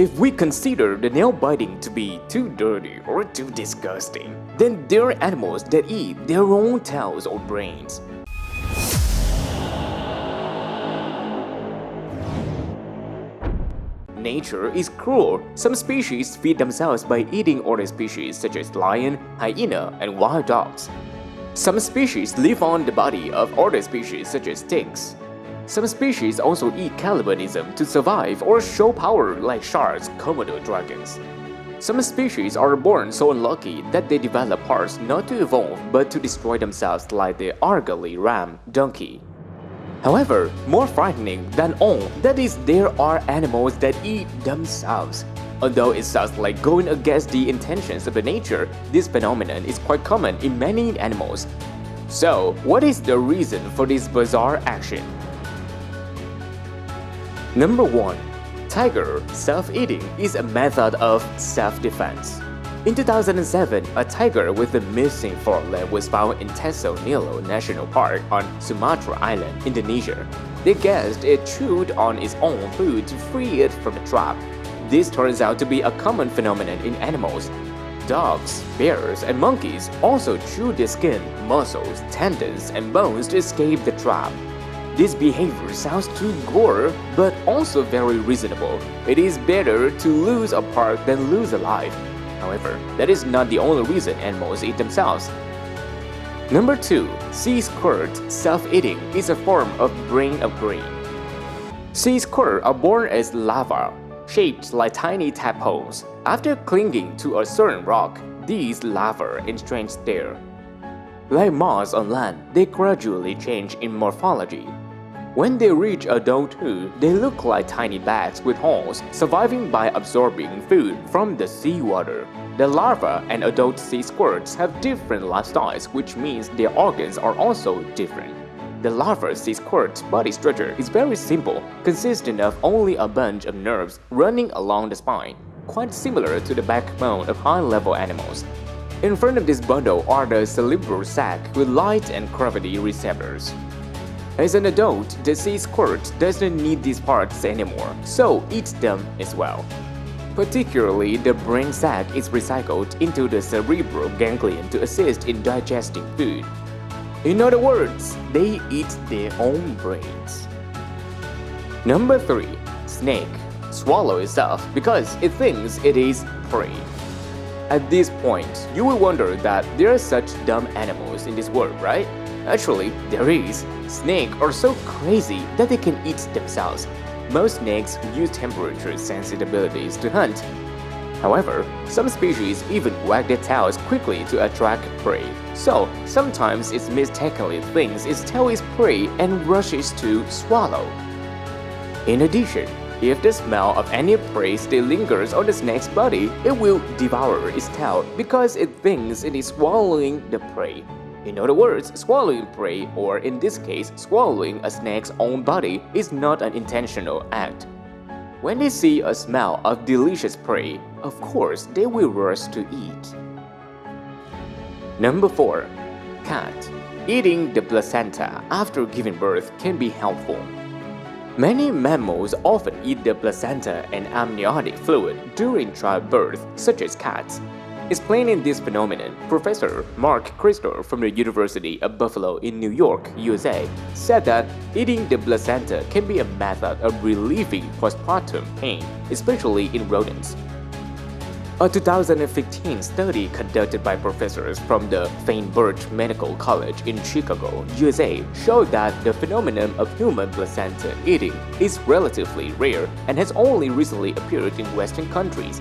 If we consider the nail biting to be too dirty or too disgusting, then there are animals that eat their own tails or brains. Nature is cruel. Some species feed themselves by eating other species such as lion, hyena, and wild dogs. Some species live on the body of other species such as ticks. Some species also eat cannibalism to survive or show power like sharks, Komodo dragons. Some species are born so unlucky that they develop parts not to evolve but to destroy themselves like the Argali ram donkey. However, more frightening than all, that is there are animals that eat themselves. Although it sounds like going against the intentions of the nature, this phenomenon is quite common in many animals. So, what is the reason for this bizarre action? Number 1. Tiger self-eating is a method of self-defense. In 2007, a tiger with a missing foreleg was found in Teso Nilo National Park on Sumatra Island, Indonesia. They guessed it chewed on its own food to free it from the trap. This turns out to be a common phenomenon in animals. Dogs, bears, and monkeys also chew their skin, muscles, tendons, and bones to escape the trap. This behavior sounds too gore, but also very reasonable. It is better to lose a part than lose a life. However, that is not the only reason animals eat themselves. Number 2. Sea squirt self-eating is a form of brain upgrade. Sea squirt are born as larvae, shaped like tiny tadpoles. After clinging to a certain rock, these larvae entrench there. Like moths on land, they gradually change in morphology. When they reach adulthood, they look like tiny bats with holes, surviving by absorbing food from the seawater. The larvae and adult sea squirts have different lifestyles, which means their organs are also different. The larva sea squirt's body structure is very simple, consisting of only a bunch of nerves running along the spine, quite similar to the backbone of high-level animals. In front of this bundle are the cerebral sac with light and gravity receptors. As an adult, the sea squirt doesn't need these parts anymore, so eats them as well. Particularly, the brain sac is recycled into the cerebral ganglion to assist in digesting food. In other words, they eat their own brains. Number 3. Snake swallow itself because it thinks it is prey. At this point, you will wonder that there are such dumb animals in this world, right? Actually, there is. Snakes are so crazy that they can eat themselves. Most snakes use temperature sensibilities to hunt. However, some species even wag their tails quickly to attract prey. So, sometimes it mistakenly thinks its tail is prey and rushes to swallow. In addition, if the smell of any prey still lingers on the snake's body, it will devour its tail because it thinks it is swallowing the prey. In other words, swallowing prey, or in this case, swallowing a snake's own body, is not an intentional act. When they see a smell of delicious prey, of course they will rush to eat. Number 4. Cat eating the placenta after giving birth can be helpful. Many mammals often eat the placenta and amniotic fluid during childbirth, such as cats. Explaining this phenomenon, Professor Mark Christor from the University of Buffalo in New York, USA, said that eating the placenta can be a method of relieving postpartum pain, especially in rodents. A 2015 study conducted by professors from the Feinberg Medical College in Chicago, USA, showed that the phenomenon of human placenta eating is relatively rare and has only recently appeared in Western countries.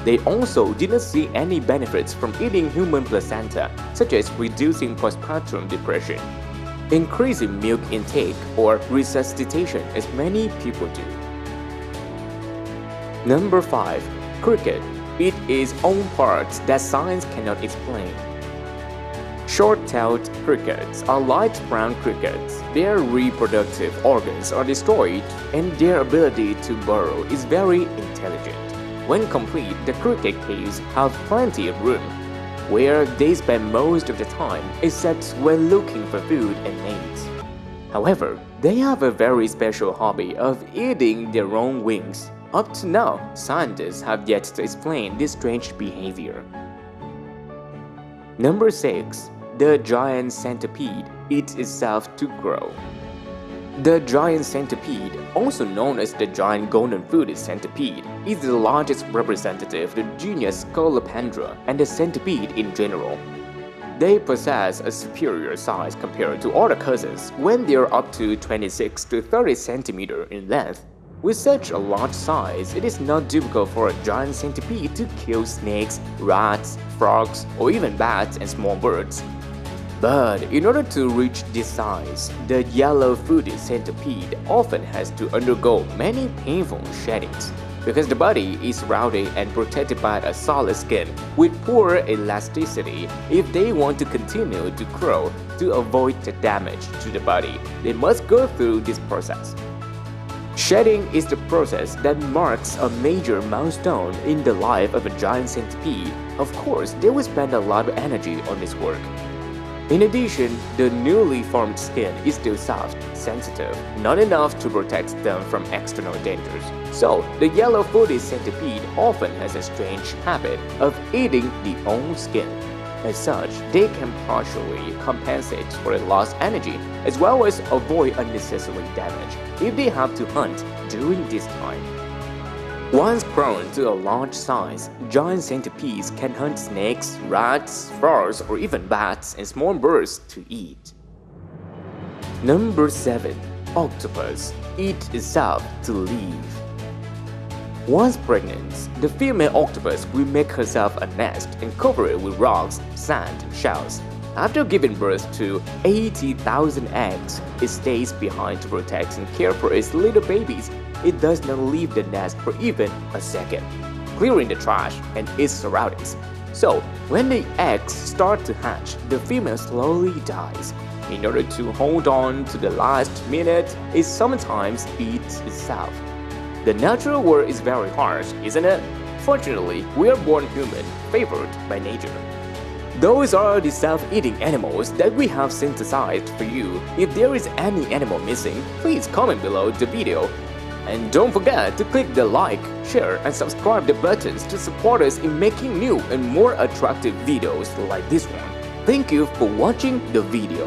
They also didn't see any benefits from eating human placenta, such as reducing postpartum depression, increasing milk intake, or resuscitation as many people do. Number 5. Cricket eat its own parts that science cannot explain. Short-tailed crickets are light brown crickets. Their reproductive organs are destroyed, and their ability to burrow is very intelligent. When complete, the cricket caves have plenty of room, where they spend most of the time except when looking for food and mates. However, they have a very special hobby of eating their own wings. up to now, scientists have yet to explain this strange behavior. Number 6. The giant centipede eats itself to grow. The giant centipede, also known as the giant golden-footed centipede, is the largest representative of the genus Scolopendra and the centipede in general. They possess a superior size compared to other cousins when they are up to 26 to 30 cm in length. With such a large size, it is not difficult for a giant centipede to kill snakes, rats, frogs, or even bats and small birds. But in order to reach this size, the yellow-footed centipede often has to undergo many painful sheddings because the body is surrounded and protected by a solid skin with poor elasticity. If they want to continue to grow to avoid the damage to the body, they must go through this process. Shedding is the process that marks a major milestone in the life of a giant centipede. Of course, they will spend a lot of energy on this work. In addition, the newly formed skin is still soft, sensitive, not enough to protect them from external dangers. So, the yellow-footed centipede often has a strange habit of eating the own skin. As such, they can partially compensate for the lost energy as well as avoid unnecessary damage if they have to hunt during this time. Once grown to a large size, giant centipedes can hunt snakes, rats, frogs, or even bats and small birds to eat. Number 7. Octopus eat itself to live. Once pregnant, the female octopus will make herself a nest and cover it with rocks, sand, and shells. After giving birth to 80,000 eggs, it stays behind to protect and care for its little babies. It does not leave the nest for even a second, clearing the trash and its surroundings. So, when the eggs start to hatch, the female slowly dies. In order to hold on to the last minute, it sometimes eats itself. The natural world is very harsh, isn't it? Fortunately, we are born human, favored by nature. Those are the self-eating animals that we have synthesized for you. If there is any animal missing, please comment below the video. And don't forget to click the like, share, and subscribe the buttons to support us in making new and more attractive videos like this one. Thank you for watching the video.